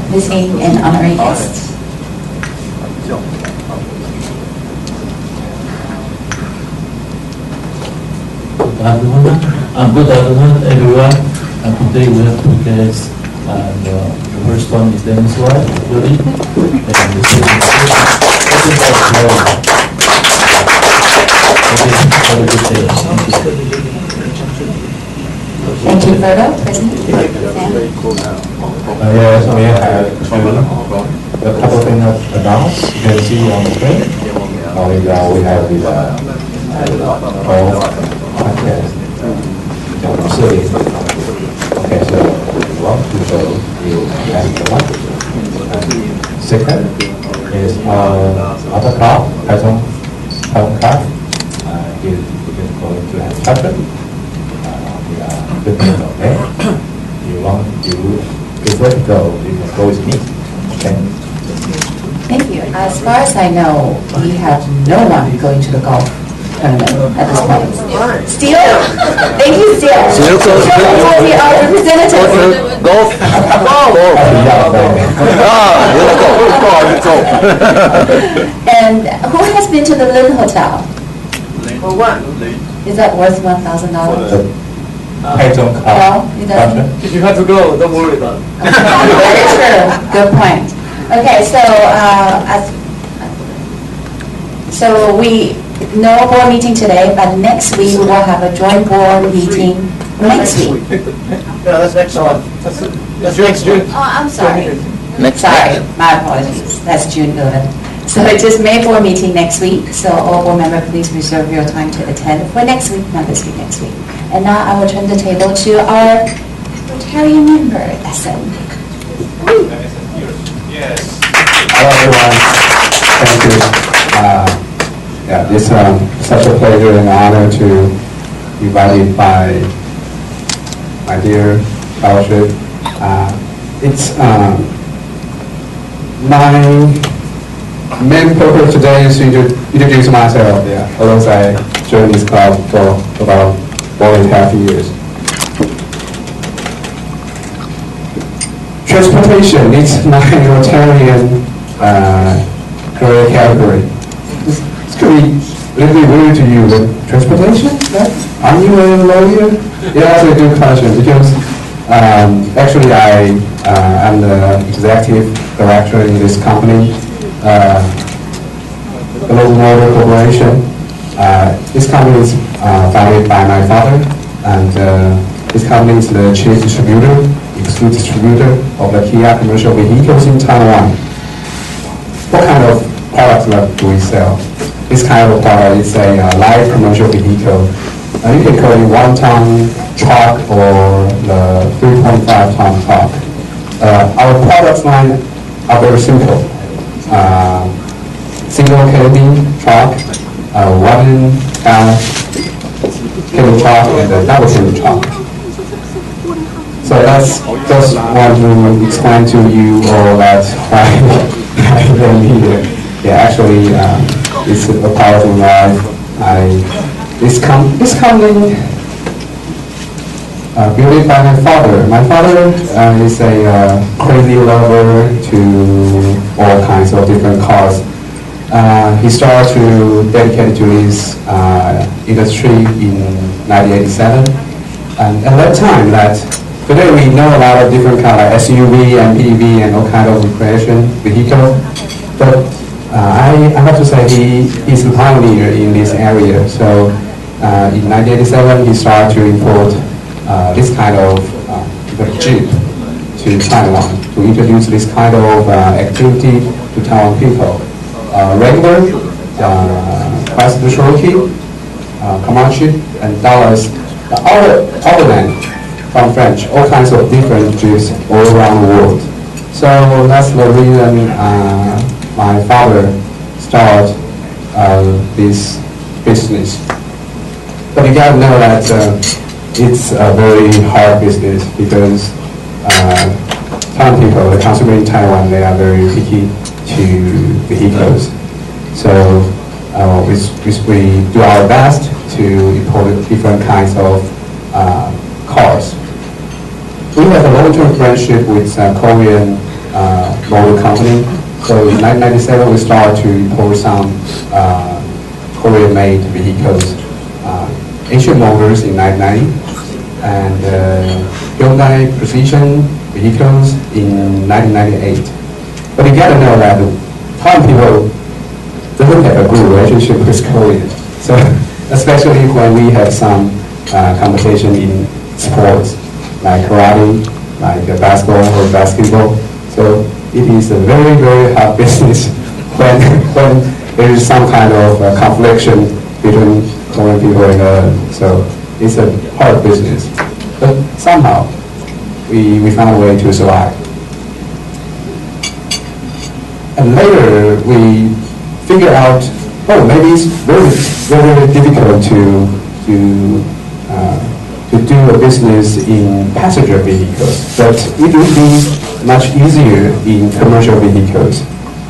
Visiting and honorary guests. Good afternoon, everyone. Today we have two guests. The first one is Dennis White, Julie, and the second is have a good day. Thank you, Virgo. President. Yes, we have a couple of things announced. You can see on the screen. We have the whole podcast. Okay, so we want to show you the one. Second is other car, Dathong car. Here we can go to have chapter. We are good okay. You want to prefer to go, you can go with me. Okay. Thank you. As far as I know, we have no one going to the golf tournament at this point. Still? Thank you, Still. Still goes to be our representative. Golf. And who has been to the Lin Hotel? Is that worth $1,000? Dathong No, it doesn't. If you have to go, don't worry about it. Very true. Good point. Okay, so we no board meeting today, but next week we will have a joint board meeting next week. Yeah, that's next one. That's next June. Oh, I'm sorry. Next Sorry, my apologies. That's June 11th. So it's just May 4 meeting next week. So all board members, please reserve your time to attend for next week, not this week, next week. And now I will turn the table to our Rotarian member, Essen. Yes. Hello everyone, thank you. Yeah, it's such a pleasure and honor to be invited by my dear fellowship. It's my main purpose today is to introduce myself. Yeah, although I joined this club for about 4.5 years. Transportation is my Rotarian career category. This could be a little bit weird to you, but transportation? Are you a lawyer? Yeah, that's a good question because actually I am the executive director in this company, Global Motor Corporation. This company is founded by my father, and this company is the chief distributor, exclusive distributor of the Kia commercial vehicles in Taiwan. What kind of products do we sell? This kind of product is a light commercial vehicle. You can call it 1-ton truck or the 3.5-ton truck. Our product line are very simple. Single cabin truck, 1-car cabin truck, and a double cabin truck. So that's just want to explain to you all that why I am here. Yeah, actually, it's a powerful life. This company built by my father. My father is a crazy lover to all kinds of different cars. He started to dedicate to his industry in 1987, and at that time, today we know a lot of different kind of SUV, MPV, and all kind of recreation vehicles. But I have to say he's a pioneer in this area. So in 1987, he started to import this kind of Jeep to Taiwan to introduce this kind of activity to Taiwan people. Wrangler, Chrysler Cherokee, Comanche and dollars, other land from French, all kinds of different Jews all around the world. So that's the reason my father started this business. But you gotta know that it's a very hard business because some people, the consumer in Taiwan, they are very picky to vehicles. So we do our best to import different kinds of cars. We have a long-term friendship with Korean motor company. So in 1997, we started to import some Korean-made vehicles. Asian Motors in 1990, and Hyundai Precision vehicles in 1998. But you gotta know that Taiwan people don't have a good relationship with Korea. So especially when we have some competition in sports, like karate, like basketball or basketball. So it is a very, very hard business when there is some kind of confliction between Korean people and so it's a hard business. But somehow we found a way to survive. And later we figure out, oh, maybe it's very, very difficult to do a business in passenger vehicles, but it would be much easier in commercial vehicles.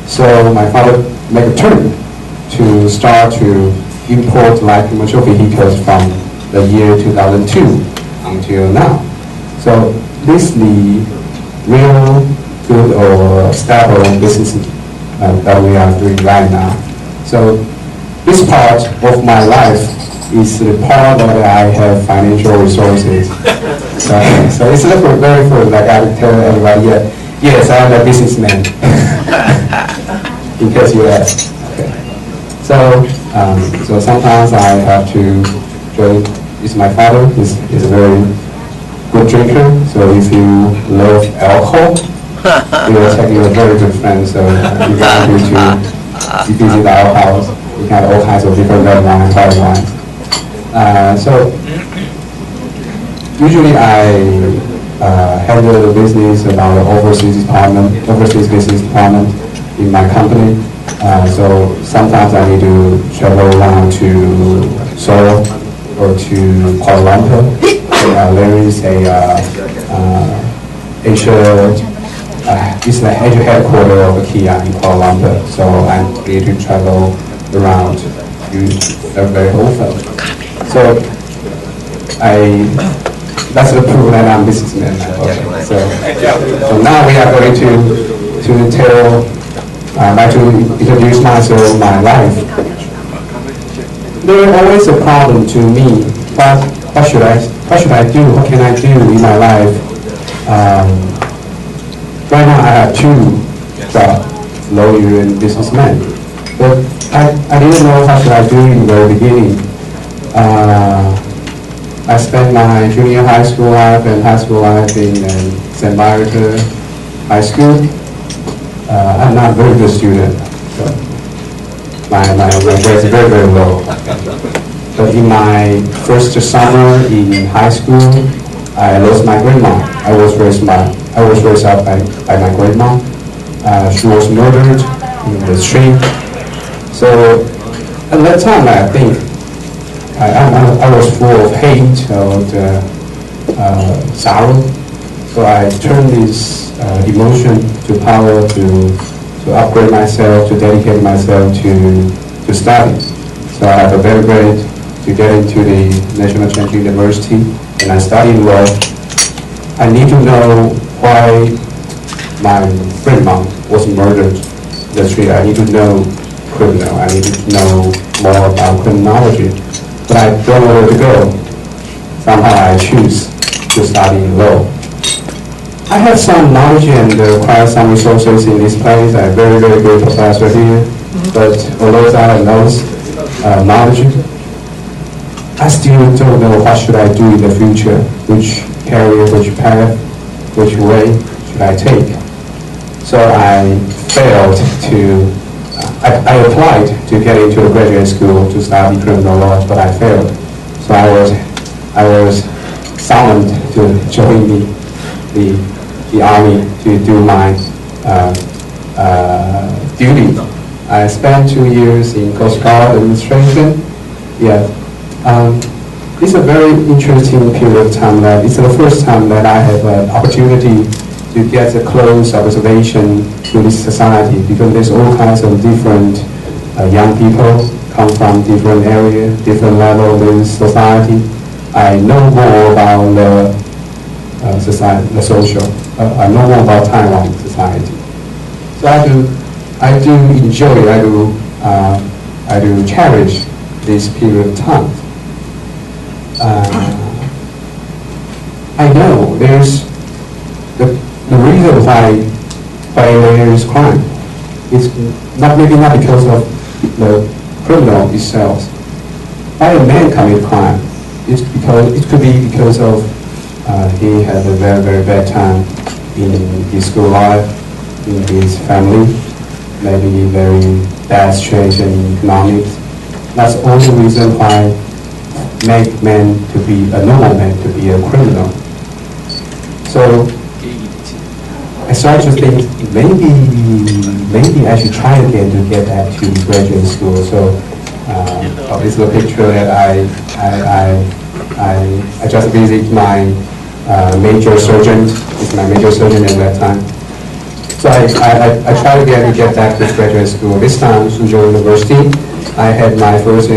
So my father made a turn to start to import light commercial vehicles from the year 2002 until now. So this is the real good or stable business that we are doing right now. So this part of my life is the part that I have financial resources. So it's very good, like I would tell everybody, yes, I am a businessman. In case you ask. Okay. So sometimes I have to drink. It's my father. He's a very good drinker. So if you love alcohol, he will take you a very good friend. So if you want to visit our house, we have all kinds of different red wine, white wines. So usually I handle the business about the overseas business department in my company. So sometimes I need to travel around to Seoul or to Kuala Lumpur. There is a it's the Asia headquarters of Kia in Kuala Lumpur. So I need to travel around very often. So that's the proof that I'm a businessman. Okay. So now we are going to tell. I'd like to introduce myself, my life. There is always a problem to me. What should I do? What can I do in my life? Right now I have two jobs, lawyer and businessman. But I didn't know what should I do in the very beginning. I spent my junior high school life and high school life in St. Margaret High School. I'm not a very good student. So my grades are very, very low. But in my first summer in high school, I lost my grandma. I was raised up by my grandma. She was murdered in the street. So at that time, I think I was full of hate and sorrow. So I turned this emotion to power to upgrade myself, to dedicate myself to study. So I have a better grade to get into the National Chinese University, and I studied law. I need to know why my grandma was murdered in the street. I need to know criminal. I need to know more about criminology. But I don't know where to go. Somehow I choose to study law. I have some knowledge and acquire some resources in this place. I'm a very, very good professor here. But although I have those knowledge, I still don't know what should I do in the future, which career, which path, which way should I take. So I failed to I applied to get into a graduate school to study criminal law, but I failed. So I was summoned to join the army to do my duty. I spent 2 years in Coast Guard administration. Yeah. It's a very interesting period of time. That it's the first time that I have an opportunity to get a close observation to this society, because there's all kinds of different young people come from different areas, different levels in society. I know more about the society, the social. I know more about Taiwan society. So I do enjoy. I do cherish this period of time. I know there's the reason why there is crime. It's maybe not because of the criminal itself. Why a man commit crime? It could be because of he had a very, very bad time in his school life, in his family, maybe very bad situation in economics. That's the only reason why make men to be a normal man to be a criminal. So I started to think maybe I should try again to get back to graduate school. So this is a picture that I just visited my major surgeon. It's my major surgeon at that time. So I tried again to get back to graduate school. This time, Suzhou University, I had my first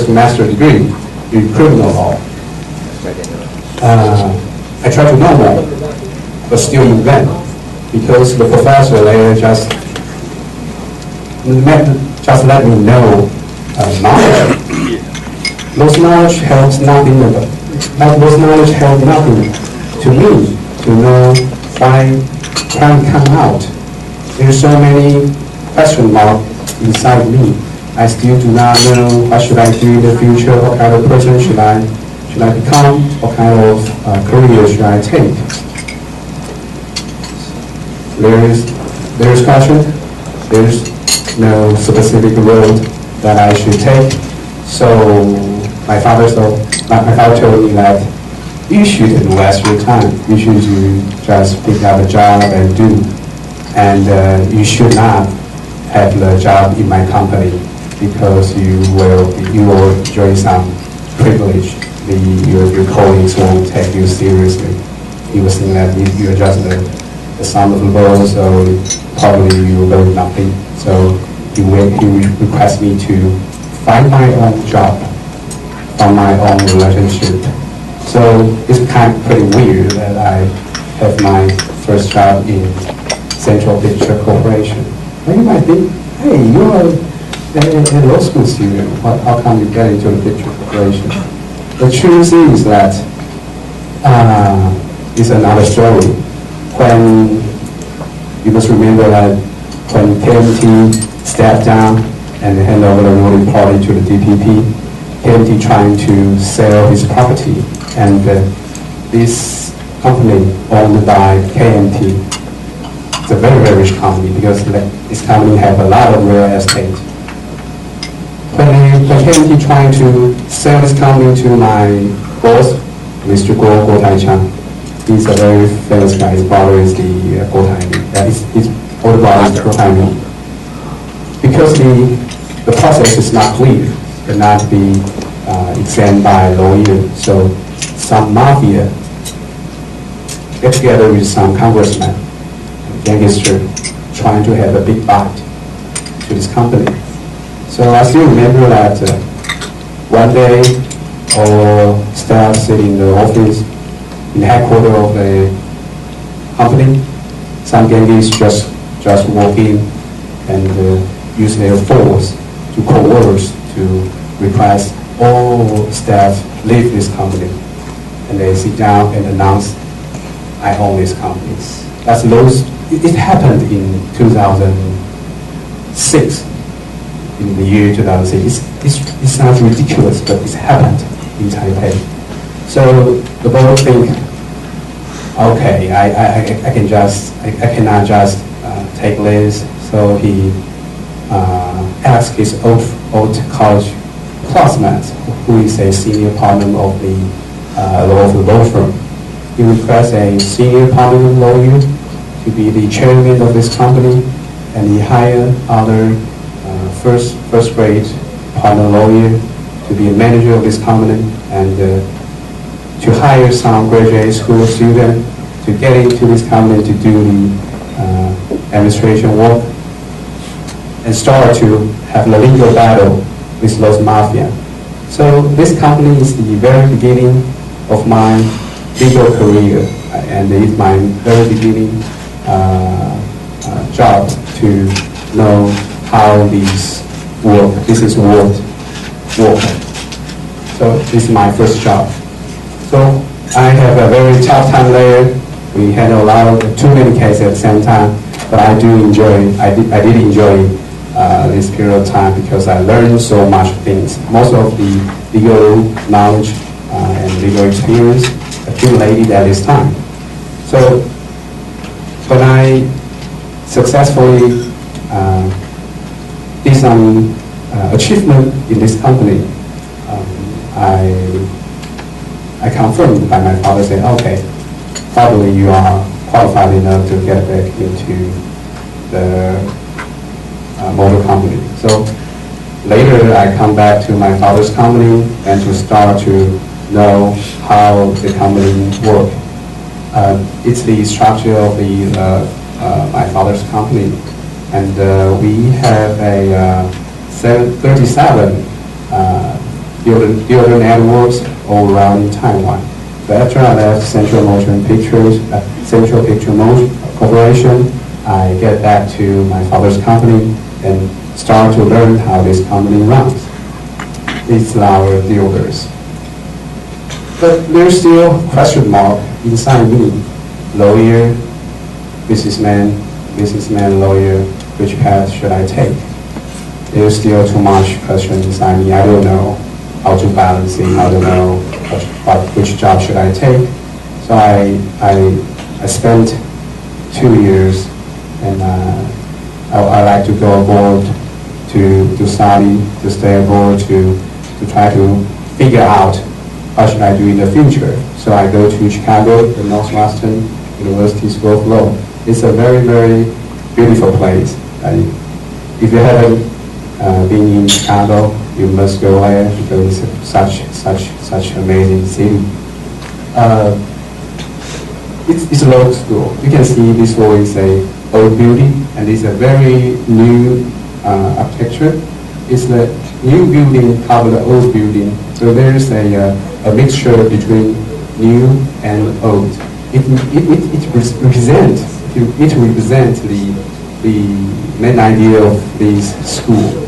master's degree in criminal law. I tried to know more, but still in vain, because the professor later just let me know knowledge. Those knowledge helps nothing. Those knowledge help nothing to me to know why crime come out. There's so many question marks inside me. I still do not know what should I do in the future, what kind of person should I become, what kind of career should I take. There is question. There's no specific road that I should take. So my father told me that you shouldn't waste your time. You should just pick up a job and do. And you should not have the job in my company, because you will enjoy some privilege. Your colleagues won't take you seriously. He was saying that you're just the son of the boss, so probably you will learn nothing. So he requested me to find my own job, find my own relationship. So it's kind of pretty weird that I have my first job in Central Picture Corporation. Now you might think, hey, you're a law school student. How come you get into the picture corporation? The truth is that it's another story. When you must remember that when KMT stepped down and handed over the ruling party to the DPP, KMT trying to sell his property, and this company owned by KMT, it's a very, very rich company, because this company have a lot of real estate. When KMT trying to sell this company to my boss, Mr. Guo Tai-Chang, he's a very famous guy. His brother is the Guo Tai-Mi. His older brother is Guo Tai-Mi. Because the process is not clear, cannot be examined by a lawyer. So some mafia get together with some congressman, gangster, trying to have a big bite to this company. So I still remember that one day, all staff sitting in the office, in the headquarters of the company, some gangsters just walk in and use their force to coerce, to request all staff leave this company. And they sit down and announce, I own this company. It happened in 2006. In the year 2006. It sounds ridiculous, but it's happened in Taipei. So the board think, okay, I cannot just take this. So he ask his old college classmate, who is a senior partner of the law firm. He requests a senior partner lawyer to be the chairman of this company, and he hired other first grade partner lawyer to be a manager of this company, and to hire some graduate school student to get into this company to do the administration work, and start to have a legal battle with those mafia. So this company is the very beginning of my legal career, and it's my very beginning job to know how these work. This is work. So this is my first job. So I have a very tough time there. We had a lot of too many cases at the same time, but I did enjoy this period of time because I learned so much things. Most of the legal knowledge and legal experience accumulated at this time. So when I successfully did some achievement in this company, I confirmed by my father saying, okay, probably you are qualified enough to get back into the motor company. So later I come back to my father's company and to start to know how the company works. It's the structure of the my father's company, and we have a 37 dealer networks all around in Taiwan. So after I left Central Picture Motion Corporation, I get back to my father's company and start to learn how this company runs. It's our dealers. But there's still a question mark inside me. Lawyer, businessman, lawyer, which path should I take? There's still too much question inside me. I don't know how to balance it. I don't know which job should I take. So I spent 2 years, and I like to go abroad to study, to stay abroad, to try to figure out what should I do in the future. So I go to Chicago, the Northwestern University School of Law. It's a very, very beautiful place. If you haven't been in Chicago, you must go there because it's such amazing city. It's a law school. You can see this wall is a old building, and it's a very new architecture. It's the new building cover the old building, so there's a mixture between new and old. It represents the main idea of this school.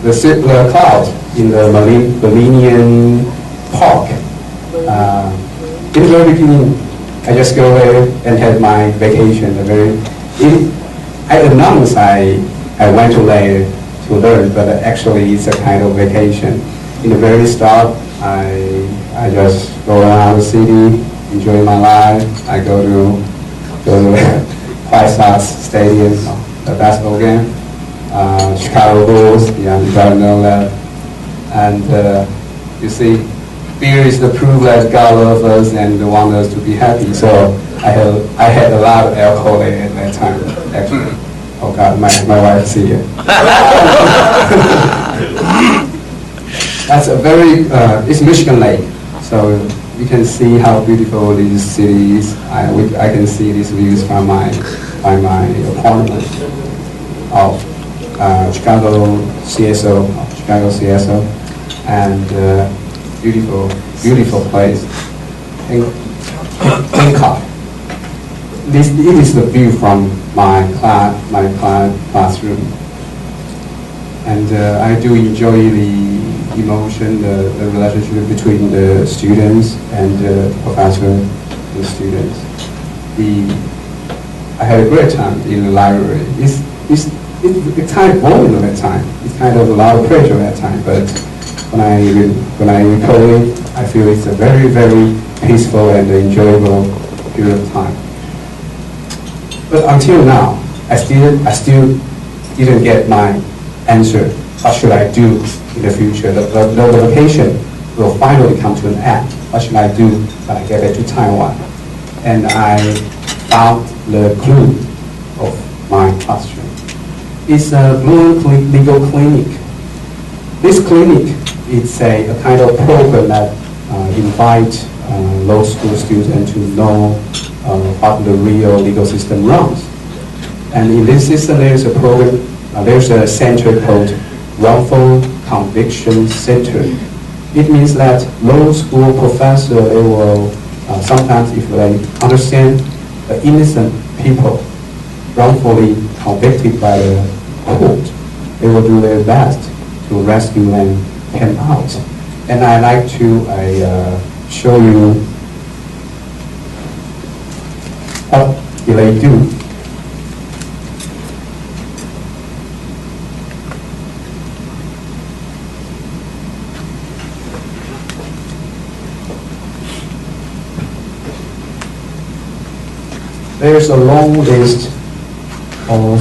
The cloud in the Millennium Park. In the very beginning, I just go there and had my vacation. I announced I went to there to learn, but actually it's a kind of vacation. In the very start, I just go around the city, enjoy my life. I go to White Sox Stadium, the basketball game, Chicago Bulls, yeah, you gotta know that. And you see, beer is the proof that God loves us and wants us to be happy. So I had a lot of alcohol at that time, actually. Oh God, my wife see it. That's a very, it's Michigan Lake. So you can see how beautiful this city is. I can see these views from my apartment of Chicago CSO, and beautiful place. Hancock. It is the view from my classroom, and I do enjoy the emotion, the relationship between the students and the professor and students. I had a great time in the library. It's kind of boring at that time. It's kind of a lot of pressure at that time, but when I recall it, I feel it's a very, very peaceful and enjoyable period of time. But until now, I still didn't get my answer. What should I do in the future? The vacation will finally come to an end. What should I do when I get back to Taiwan? And I found the clue of my question. It's a Blue Legal Clinic. This clinic is a kind of program that invites law school students to know how the real legal system runs. And in this system, there's a program, there's a center called Wrongful Conviction Center. It means that law school professors, they will sometimes, if they understand innocent people wrongfully convicted by the court, they will do their best to rescue them out. And I'd like to show you what they do. There's a long list of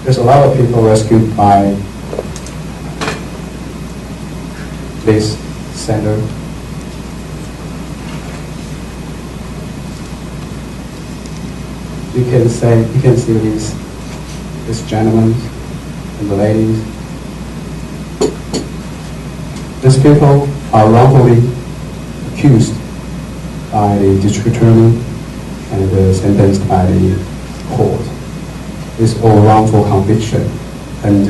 there's a lot of people rescued by this center. You can see this gentleman and the ladies. These people are wrongfully accused by the district attorney and sentenced by the court. It's all wrongful conviction. And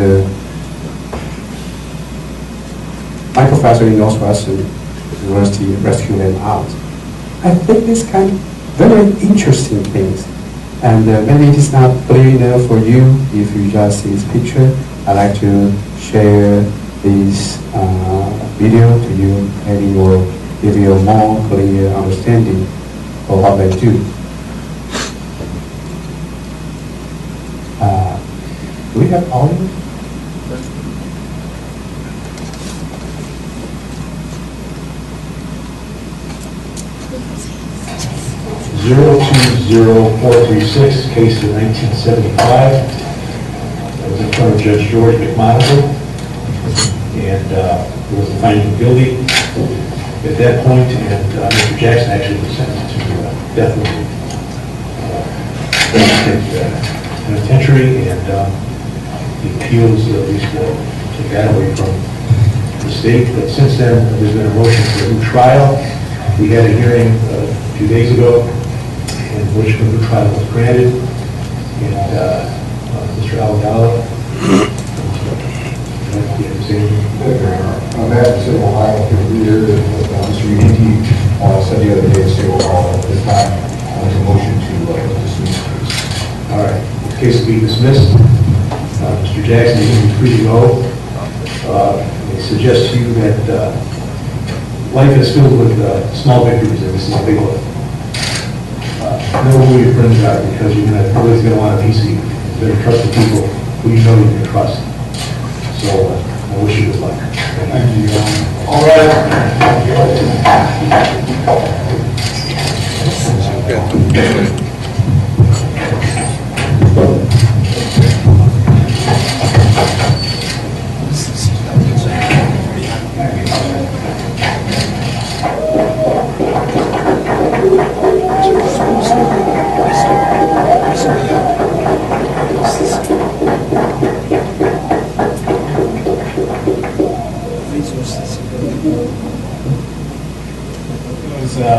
my professor in Northwestern University rescued them out. I think this kind of very interesting things. And maybe it is not clear enough for you if you just see this picture. I'd like to share this video to you. Maybe it will give you a more clear understanding of what they do. Do we have audio? (020-436), case in 1975. That was in front of Judge George McMonagle, and was finding guilty at that point, and Mr. Jackson actually was sentenced to death penitentiary, and the appeals at least took that away from the state. But since then, there's been a motion for a new trial. We had a hearing a few days ago in which a new trial was granted, and Mr. Aladala. On that, Civil Ohio, here, Mr. Unity said the other day, Civil Ohio, at this time, there's a motion to dismiss the case. All right, the case will be dismissed. Mr. Jackson, you can be free to go. I suggest to you that life is filled with small victories, and this is a big one. Know who your friends are, because nobody's going to want a piece of you. You better trust the people who you know you can trust. So I wish you good luck. Thank you. All right.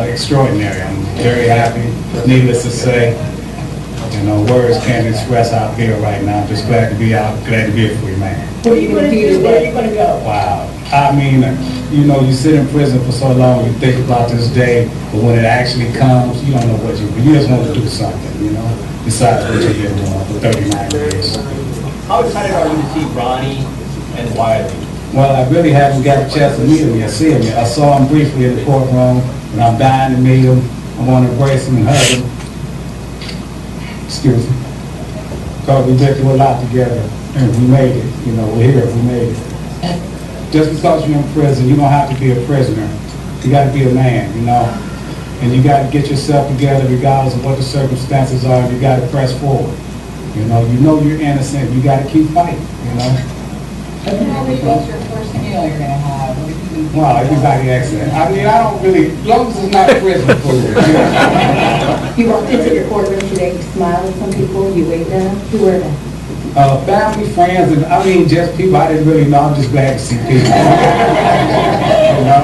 Extraordinary. I'm very happy. Needless to say, words can't express how I feel right now. I'm just glad to be out, glad to be here for you, man. What are you going to do? Where are you going to go? Wow. I mean, you sit in prison for so long, you think about this day, but when it actually comes, you don't know what you do. You just want to do something, besides what you've been doing for 39 years. How excited are you to see Ronnie and Wiley? Well, I really haven't got a chance to meet him yet, see him yet. I saw him briefly in the courtroom, and I'm dying to meet him. I want to embrace him and hug him. Excuse me. Because we've been through a lot together, and we made it. We're here, we made it. Just because you're in prison, you don't have to be a prisoner. You got to be a man, And you got to get yourself together regardless of what the circumstances are. You got to press forward. You know you're innocent. You got to keep fighting, you know. What's your first meal you're going to have? Wow, everybody asks that. I mean, I don't really, as long as it's not prison food. You walked into your courtroom today, you smiled at some people, you waved at them. Who were they? Family, friends, and I mean, just people I didn't really know. I'm just glad to see people. You know?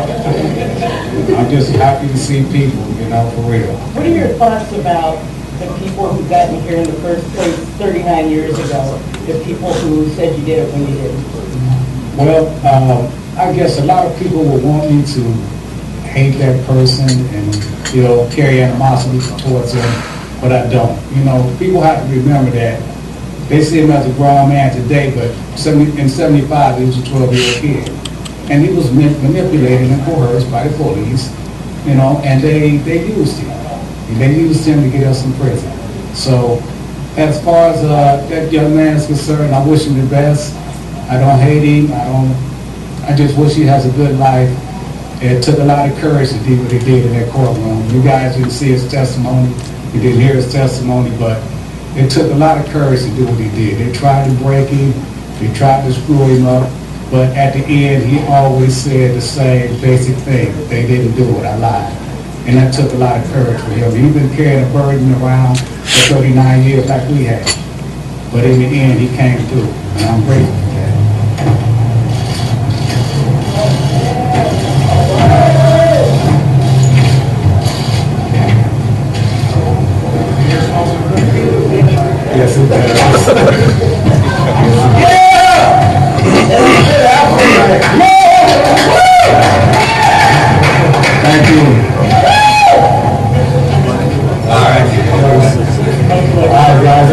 I'm just happy to see people, you know, for real. What are your thoughts about the people who got me here in the first place 39 years ago? The people who said you did it when you didn't? Well, I guess a lot of people will want me to hate that person and, you know, carry animosity towards them, but I don't. You know, people have to remember that they see him as a grown man today, but in 75, he was a 12-year-old kid. And he was manipulated and coerced by the police, you know, and they used him. They used him to get us in prison. So as far as that young man is concerned, I wish him the best. I don't hate him. I just wish he has a good life. It took a lot of courage to do what he did in that courtroom. You guys didn't see his testimony. You didn't hear his testimony, but it took a lot of courage to do what he did. They tried to break him. They tried to screw him up. But at the end, he always said the same basic thing. They didn't do it. I lied. And that took a lot of courage for him. He's been carrying a burden around for 39 years like we have. But in the end, he came through. And I'm grateful for that. Yes, it does. Thank you. All right, guys.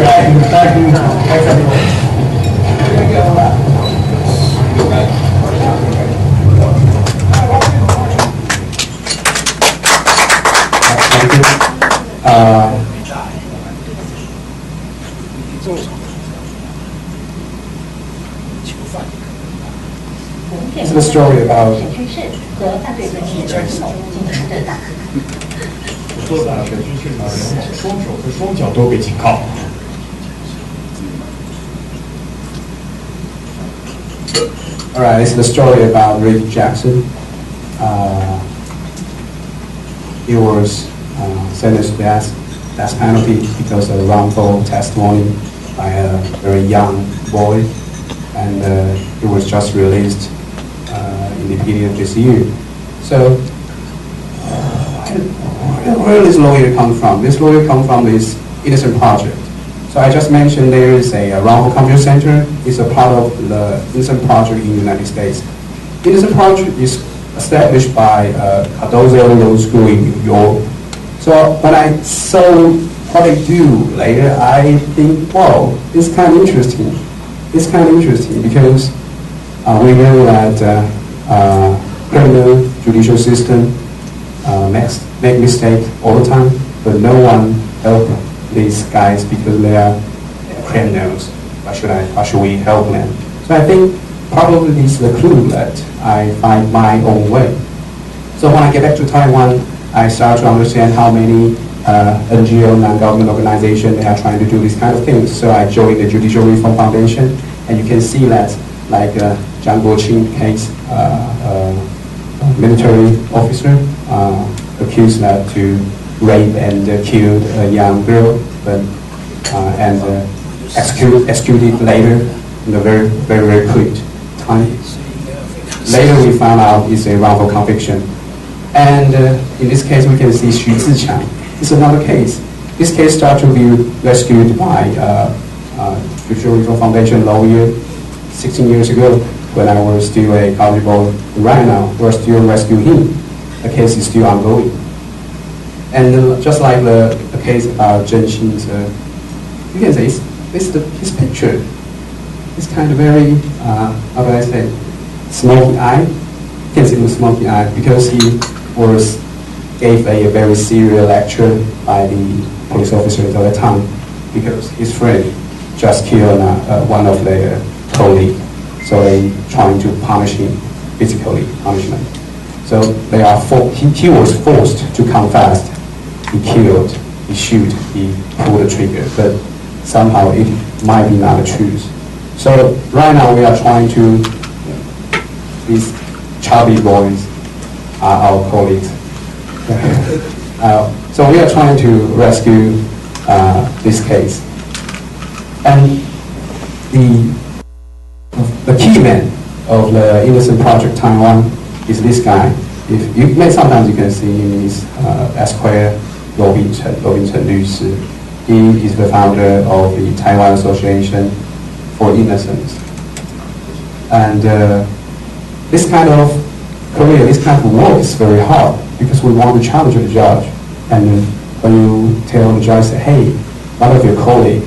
Thank you. Thanks, everyone. This is a story about 和犯罪分析儿童进行的打。说的是现场人双手和双脚都被紧铐。Alright, this is the story about Rick Jackson. He was sentenced to death penalty because of wrongful testimony by a very young boy, and he was just released in the beginning of this year. So, where does this lawyer come from? This lawyer comes from this Innocent Project. So I just mentioned there is a wrongful computer center. It's a part of the Innocent Project in the United States. Innocent Project is established by Cardozo Law School in New York. So when I saw what they do later, I think, wow, it's kind of interesting. It's kind of interesting because we know that criminal judicial system make mistake all the time, but no one help these guys because they are criminals. Why should we help them? So I think probably this is the clue that I find my own way. So when I get back to Taiwan, I start to understand how many NGO, non-government organizations, they are trying to do these kind of things. So I joined the Judicial Reform Foundation, and you can see that, like Zhang Guoqing case, military officer accused that to rape and killed a young girl, but and executed later in a very quick time. Later we found out it's a wrongful conviction. And in this case we can see Xu Ziqiang. It's another case. This case started to be rescued by Judicial Reform Foundation lawyer 16 years ago when I was still a college boy. Right now we're still rescuing him. The case is still ongoing. And just like the case about Zheng Xin's, you can say his picture. It's kind of very, how do I say, smoky eye. You can see the smoky eye because he gave a very serious lecture by the police officers at the time because his friend just killed one of their colleagues. So they trying to punish him, physically punishment. So he was forced to confess he killed, he shoot, he pulled the trigger, but somehow it might be not the truth. So right now we are trying to, these chubby boys are our colleagues. So we are trying to rescue this case. And the key man of the Innocent Project Taiwan is this guy. If you may, sometimes you can see him is Esquire Robinson律师. He is the founder of the Taiwan Association for Innocence. And this kind of career, this kind of work is very hard because we want to challenge the judge. And when you tell the judge, say, hey, one of your colleagues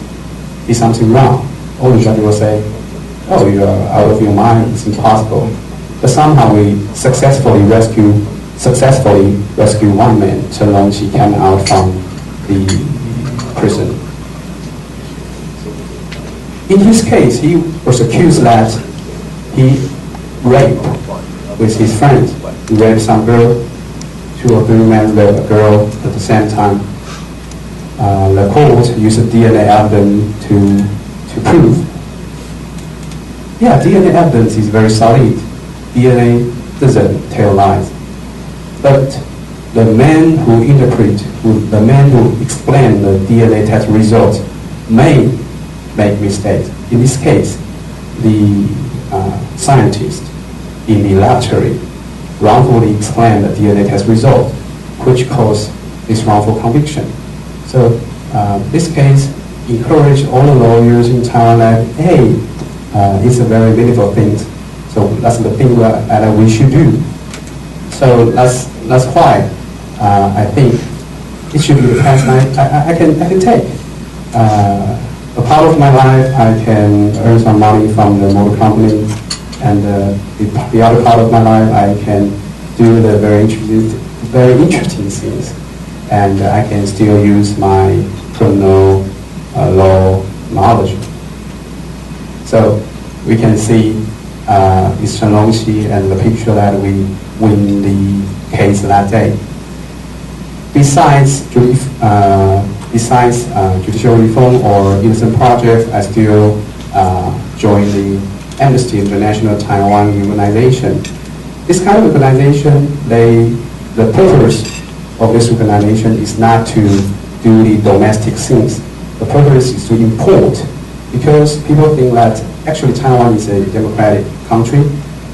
did something wrong, all the judge will say, oh, you are out of your mind, it's impossible. But somehow we successfully rescue one man, Chen Longqi, came out from the prison. In his case, he was accused that he raped with his friends. He raped some girl, 2 or 3 men raped a girl at the same time. The court used DNA evidence to prove. Yeah, DNA evidence is very solid. DNA doesn't tell lies. But the man who the man who explained the DNA test results may make mistakes. In this case, the scientist in the laboratory wrongfully explained the DNA test result, which caused this wrongful conviction. So this case encouraged all the lawyers in Taiwan that, hey, it's a very meaningful thing. So that's the thing that we should do. So that's why I think it should be the path I can take. A part of my life, I can earn some money from the motor company, and the other part of my life, I can do the very interesting things, and I can still use my criminal law knowledge. So we can see Mr. Chen Longqi and the picture that we win the case that day. Besides judicial reform or Innocent Project, I still join the Amnesty International Taiwan organization. This kind of organization, the purpose of this organization is not to do the domestic things. The purpose is to import, because people think that actually Taiwan is a democratic country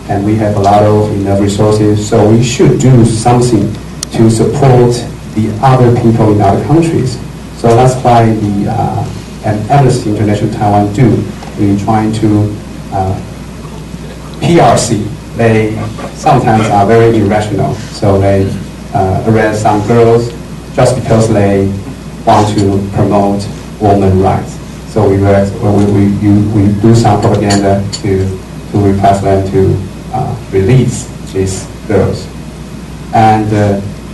and we have a lot of enough resources, so we should do something to support the other people in other countries. So that's why the Amnesty International Taiwan do. We're trying to PRC. They sometimes are very irrational, so they arrest some girls just because they want to promote women's rights. So we do some propaganda to request them to release these girls. And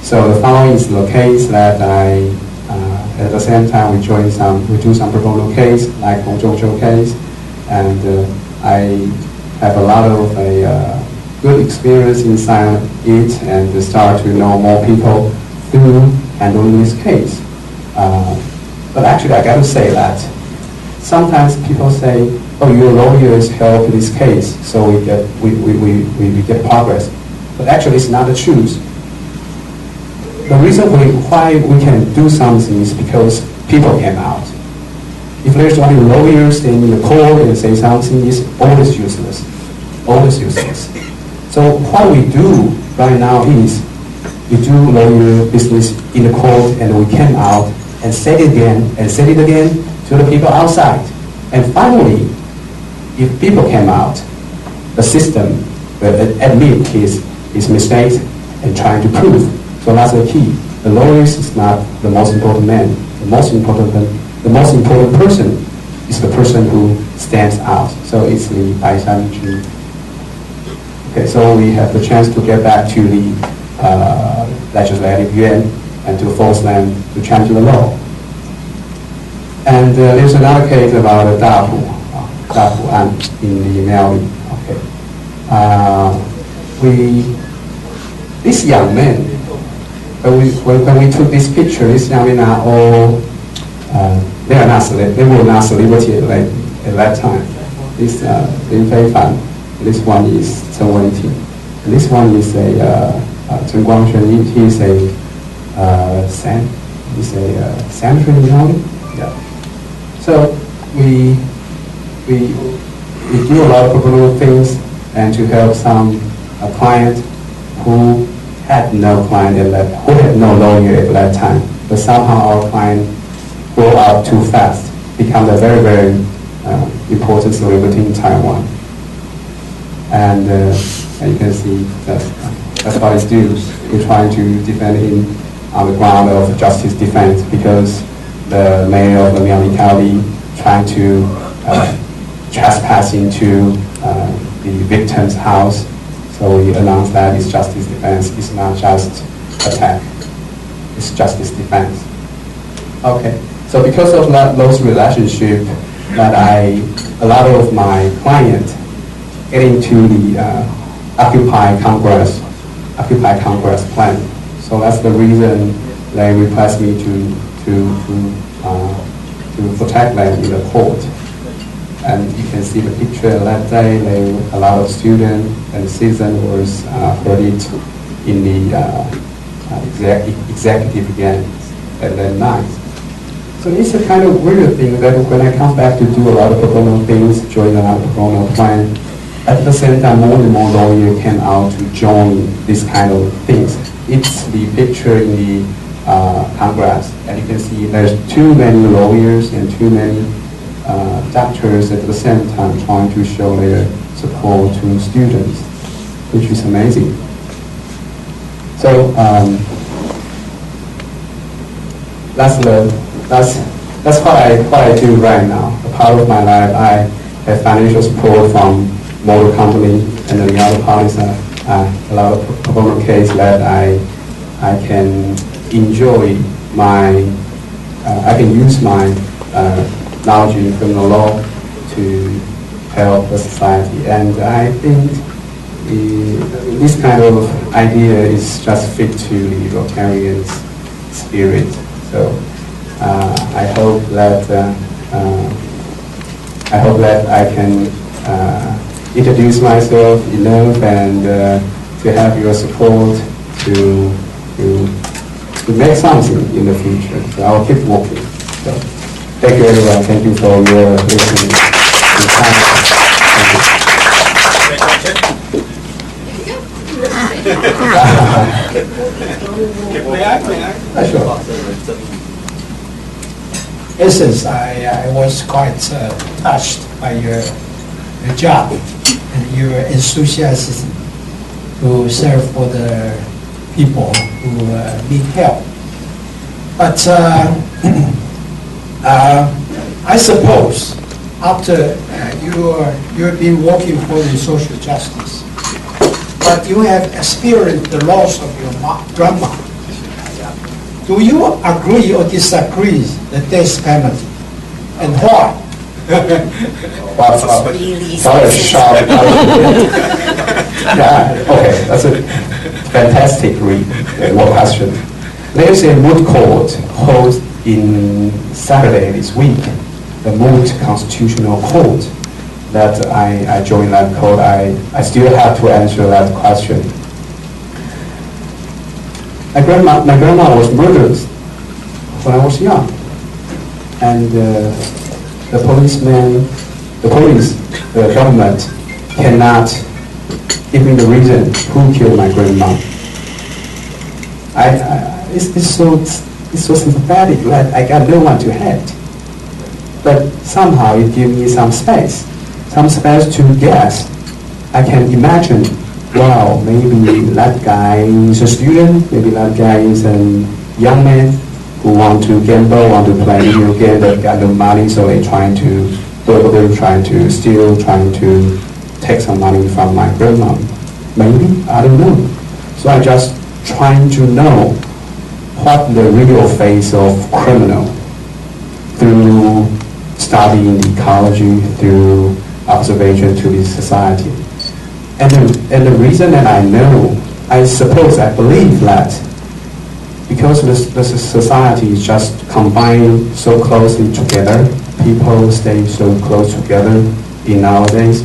so the following is the case that at the same time we do some pro bono case, like Hong Zhou case, and I have a lot of good experience inside it, and start to know more people through handling this case. But actually, I got to say that sometimes people say, "Oh, your lawyers help this case, so we get progress." But actually, it's not the truth. The reason why we can do something is because people came out. If there's only lawyers standing in the court and say something, it's always useless. Always useless. So what we do right now is we do lawyer business in the court, and we came out and said it again and said it again to the people outside. And finally, if people came out, the system will admit his mistakes and trying to prove. So that's the key. The lawyers is not the most important man. The most important person is the person who stands out. So it's the Baishan Ju. Okay, so we have the chance to get back to the legislative yuan and to force them to change the law. And there's another case about the Dapu in the Maori. Okay, this young man, when we took this picture, these young men are all, they were not celebrity at that time. This Lin Feifan, this one is Chen Wenting, and this one is Chen Guangxuan. He is a sanitary young. Yeah. So we do a lot of pro things and to help some client who had no client who had no lawyer at that time, but somehow our client grew up too fast, become a very, very important celebrity in Taiwan. And you can see that's what he do. We're trying to defend him on the ground of justice defense because the mayor of the Miami County trying to trespass into the victim's house. So we announced that it's justice defense. It's not just attack. It's justice defense. Okay. So because of those relationships, that a lot of my clients get into the Occupy Congress plan. So that's the reason they request me to protect them in the court. And you can see the picture that day. A lot of students and citizens was heard it in the executive again at that night. So it's a kind of weird thing that when I come back to do a lot of pro bono things, join a lot of pro bono plan, at the same time more and more lawyers came out to join these kind of things. It's the picture in the Congress, and you can see there's too many lawyers and too many doctors at the same time trying to show their support to students, which is amazing. So that's what I do right now. A part of my life, I have financial support from motor company, and then the other part is a lot of pro bono case that I can enjoy I can use my knowledge in criminal law to help the society. And I think this kind of idea is just fit to the Rotarian's spirit. So I hope that I can introduce myself enough and to have your support to make something in the future. So I'll keep working. So thank you everyone. Thank you for your listening. Sure. Essence, I was quite touched by your job and your enthusiasm to serve for the people who need help. But I suppose after you have been working for the social justice, but you have experienced the loss of your grandma. Do you agree or disagree the death penalty, and why? What a sharp Yeah, okay, that's a fantastic question. There's a moot court held in Saturday this week, the moot constitutional court, that I joined that court. I still have to answer that question. My grandma was murdered when I was young, and the government cannot give me the reason who killed my grandma. It's so sympathetic that I got no one to hate, but somehow it gives me some space to guess. I can imagine, wow, maybe that guy is a student, maybe that guy is a young man who want to gamble, want to play video game, that got no money, so they're trying to steal, trying to take some money from my grandma. Maybe, I don't know. So I just trying to know what the real face of criminal through studying ecology, through observation to this society. And the reason that I know, I believe that because the society is just combining so closely together, people stay so close together in nowadays.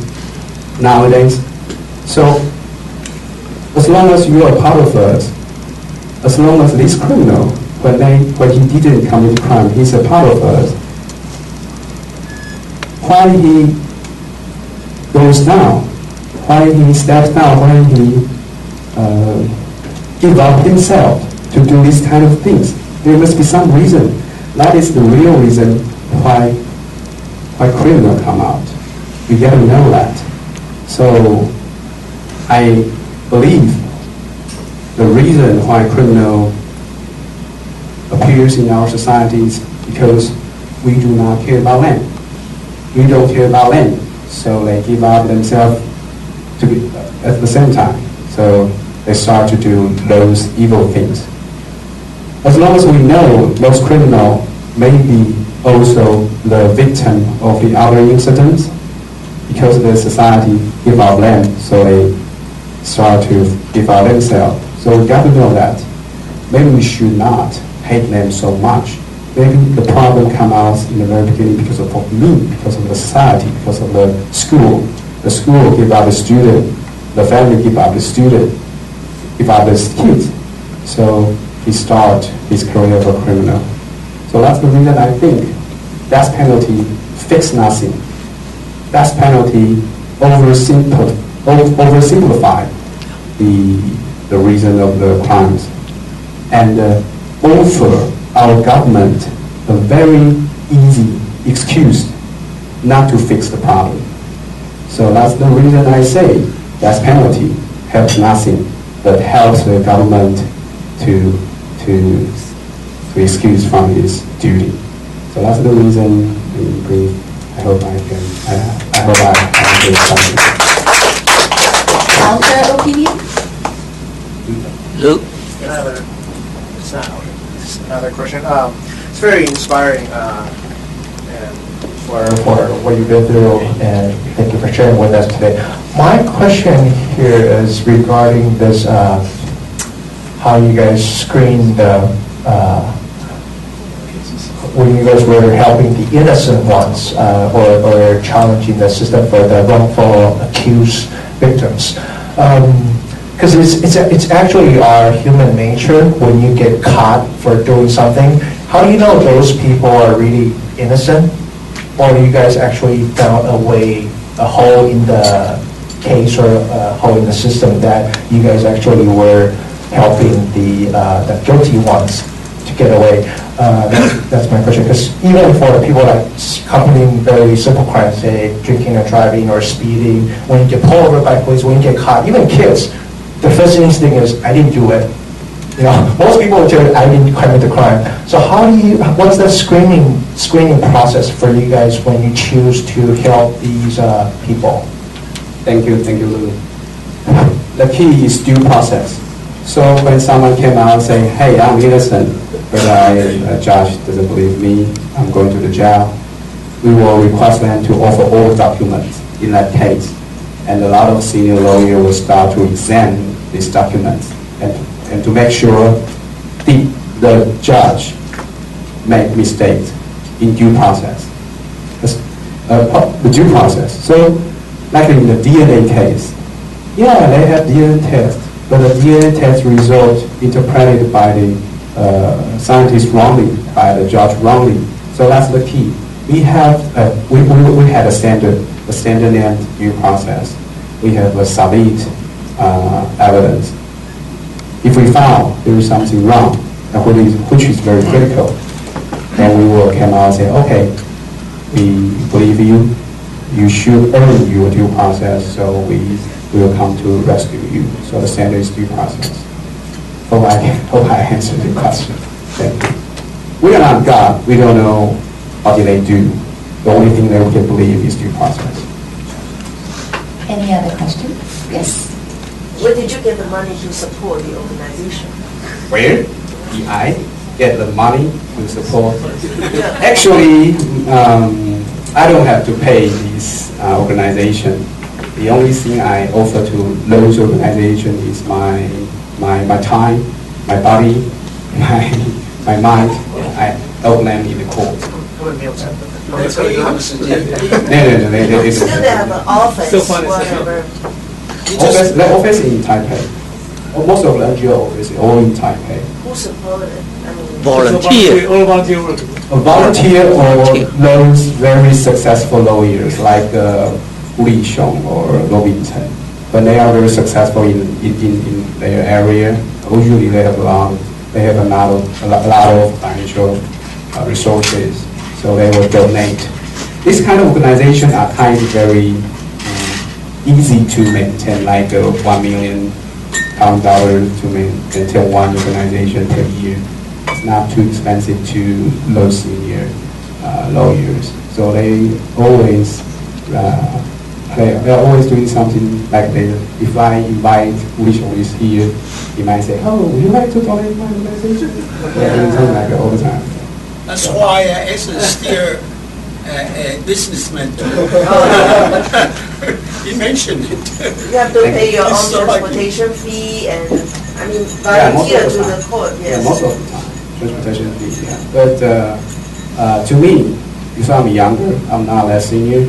So as long as you are part of us, as long as this criminal, when he didn't commit crime, he's a part of us. Why he goes down, why he steps down, why he give up himself to do these kind of things. There must be some reason. That is the real reason why criminal come out. We got to know that. So I believe the reason why criminal appears in our society is because we do not care about them. We don't care about them, so they give up themselves at the same time. So they start to do those evil things. As long as we know those criminals may be also the victim of the other incidents, because the society give up them, so they start to give up themselves. So we got to know that. Maybe we should not hate them so much. Maybe the problem comes out in the very beginning because of me, because of the society, because of the school. The school give up the student, the family give up the student, give up his kids. So he start his career as a criminal. So that's the reason I think death penalty fix nothing. Death penalty oversimplify the reason of the crimes and offer our government a very easy excuse not to fix the problem. So that's the reason I say death penalty helps nothing, but helps the government to excuse from its duty. So that's the reason in brief. I hope I answered something. Counter opinion? Luke? Another question. It's very inspiring and for what you've been through, and thank you for sharing with us today. My question here is regarding this, how you guys screened when you guys were helping the innocent ones or challenging the system for the wrongful accused victims. Because it's actually our human nature when you get caught for doing something. How do you know those people are really innocent? Or you guys actually found a hole in the case or a hole in the system that you guys actually were helping the guilty ones to get away? That's my question. Because even for people like committing very simple crimes, say drinking or driving or speeding, when you get pulled over by police, when you get caught, even kids, the first instinct is, I didn't do it. You know, most people will tell you, I didn't commit the crime. So what's the screening process for you guys when you choose to help these people? Thank you, Lou. The key is due process. So when someone came out and say, hey, I'm innocent, but a judge doesn't believe me, I'm going to the jail, we will request them to offer all documents in that case. And a lot of senior lawyers will start to examine these documents and to make sure the judge make mistakes in due process. The due process. So, like in the DNA case, yeah, they have DNA test, but the DNA test result interpreted by the scientist wrongly, by the judge wrongly. So that's the key. We have we had a standard named due process. We have a solid evidence. If we found there is something wrong, which is very critical, then we will come out and say, okay, we believe you. You should earn your due process, so we will come to rescue you. So the standard is due process. Hope I answered the question. Thank you. We are not God. We don't know what did they do. The only thing that we can believe is due process. Any other question? Yes. Where did you get the money to support the organization? Where did I get the money to support? Actually, I don't have to pay this organization. The only thing I offer to those organizations is my time, my body, my mind, I outline in the court. No, Still they have an office, whatever. The office in Taipei. Most of the NGO office is all in Taipei. Who support it? I mean, Volunteer. All volunteer work. A volunteer or those very successful lawyers like Li Xiong or Robinson. When they are very successful in their area, usually they have a lot of financial resources, so they will donate. This kind of organization are kind of very easy to maintain, like $1 million to maintain one organization per year. It's not too expensive to those senior lawyers. So they always they're always doing something like this. If I invite which one is here, he might say, "Oh, would you like to donate my organization?" They're doing something like that all the time. That's why Essen is still a businessman too. He mentioned it. you have to pay your own It's so transportation fee and, I mean, Yeah, most volunteer of to the the time. court, Yeah, yes. most of the time, transportation fee. Yeah. But to me, if I'm younger, I'm not that senior.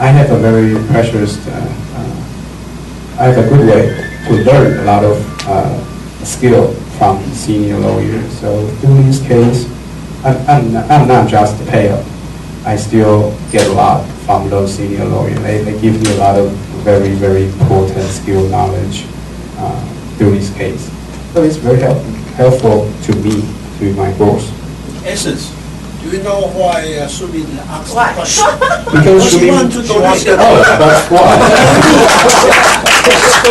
I have a very precious. I have a good way to learn a lot of skill from senior lawyers. So in this case, I'm not just a payer. I still get a lot from those senior lawyers. They give me a lot of very, very important skill knowledge through this case. So it's very helpful to me, to my goals. Essence, do you know why Subin asked Why? the question? Because she Subin- wants to donate. that's why.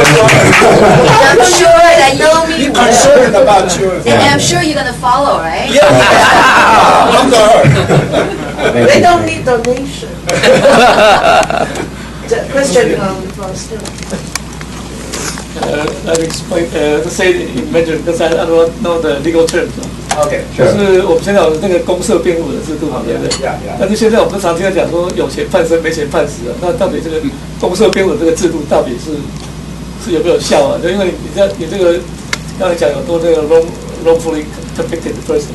I'm sure that You're concerned about your. and I'm sure you're gonna follow, right? Yeah. Under her. They don't need donation. The question from students. I'll explain, to say in Mandarin because I don't know the legal terms. Okay, 就 sure. 是我们现在有那个公社辩护的制度嘛，对不对？ Yeah, yeah. 但是现在我们常听到讲说有钱判生，没钱判死啊。那到底这个公社辩护的这个制度到底是有没有效啊？就因为你这个刚才讲有多这个 wrongfully convicted person，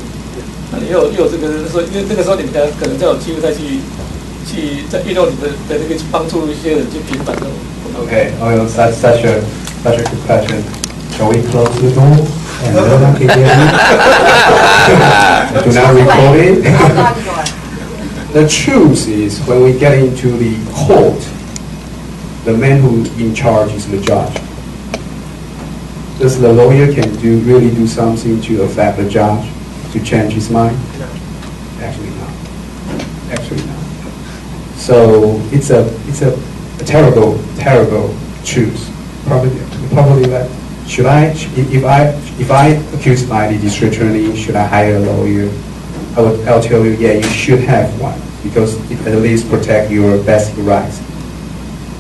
你又有这个说，因为那个时候你们可能再有机会再去再运用你的那个去帮助一些人去平反这种。 Okay, well, that's such a good question. Shall we close the door and no one can hear me? Do not record it. The truth is, when we get into the court, the man who in charge is the judge. Does the lawyer can really do something to affect the judge to change his mind? Actually not. Actually not. So it's a terrible truth. Probably that. Should I, if I accused by the district attorney, should I hire a lawyer? I'll tell you, yeah, you should have one because it at least protect your basic rights.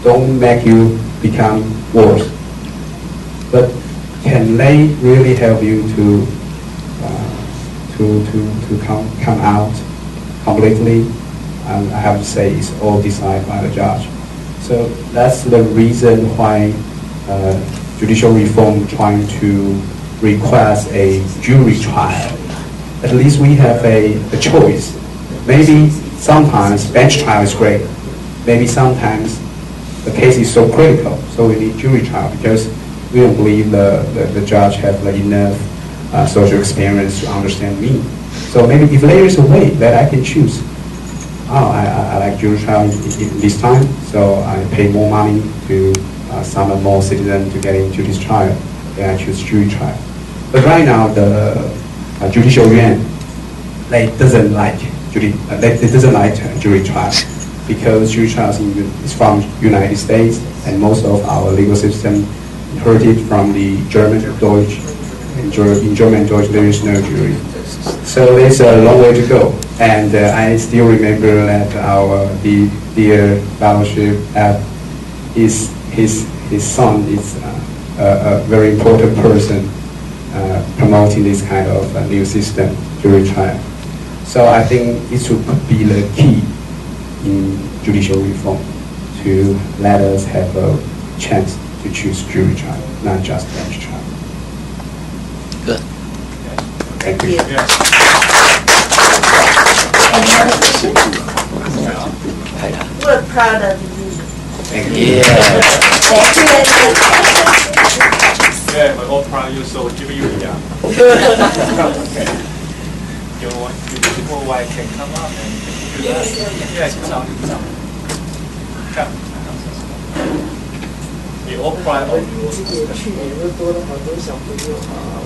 Don't make you become worse. But can they really help you to come out completely? I have to say it's all decided by the judge. So that's the reason why judicial reform trying to request a jury trial. At least we have a choice. Maybe sometimes bench trial is great. Maybe sometimes the case is so critical, so we need jury trial because we don't believe the judge have enough social experience to understand me. So maybe if there is a way that I can choose, I like jury trial this time, so I pay more money to summon more citizens to get into this trial, then I choose jury trial. But right now, the judicial yuan, they doesn't like jury trial because jury trial is from United States, and most of our legal system inherited from the German Deutsch. In German Deutsch, there is no jury. So there's a long way to go. And I still remember that our dear fellowship, his son is a very important person promoting this kind of new system, jury trial. So I think it should be the key in judicial reform to let us have a chance to choose jury trial, not just bench trial. Good. Thank you. Any other questions? We're proud of you. Thank Thank you. Yeah, we're all proud of you, so give you the you want people why can come up and yes, come on. Come. We're all proud of you. 去年又多了好多小朋友啊，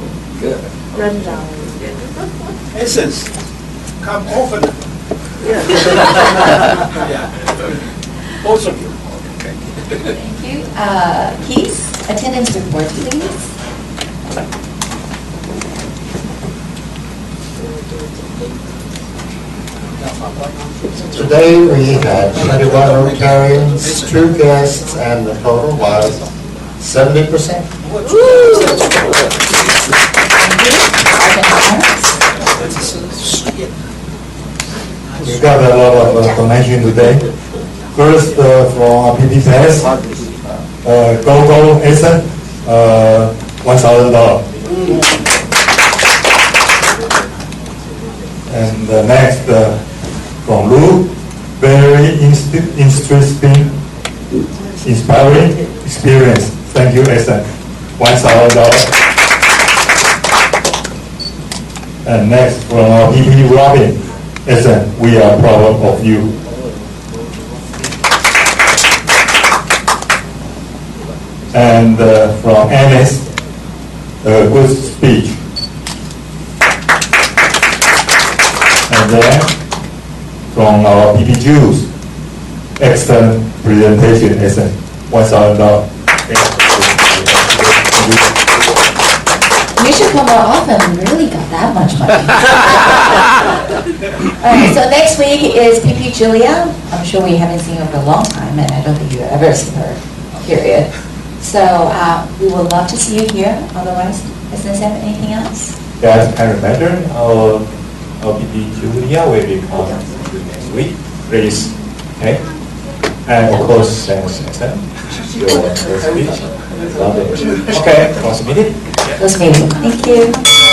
认长。 Essence, come often. Yeah. Both of you. Thank you. Keith, attendance report, please. Today we had 21 Rotarians, 2 guests, and the total was 70%. We got a lot of information today. First, from PPS, Go Essen, $1,000. And next, from Lu, very interesting, inspiring experience. Thank you, Essen. $1,000. And next, from our PP Robin, Essen, we are proud of you. And from Annis, a good speech. And then from our PP Jews, excellent presentation, Essen, $1,000. You should come more often. We really got that much money. All right, so next week is PP Julia. I'm sure we haven't seen her for a long time, and I don't think you've ever seen her, period. So we would love to see you here. Otherwise, does this have anything else? As a reminder, our PP Julia will be coming next week. Please, okay? And of course, thanks, Essen. Your speech. Love it. Okay, close meeting. Close meeting. Thank you.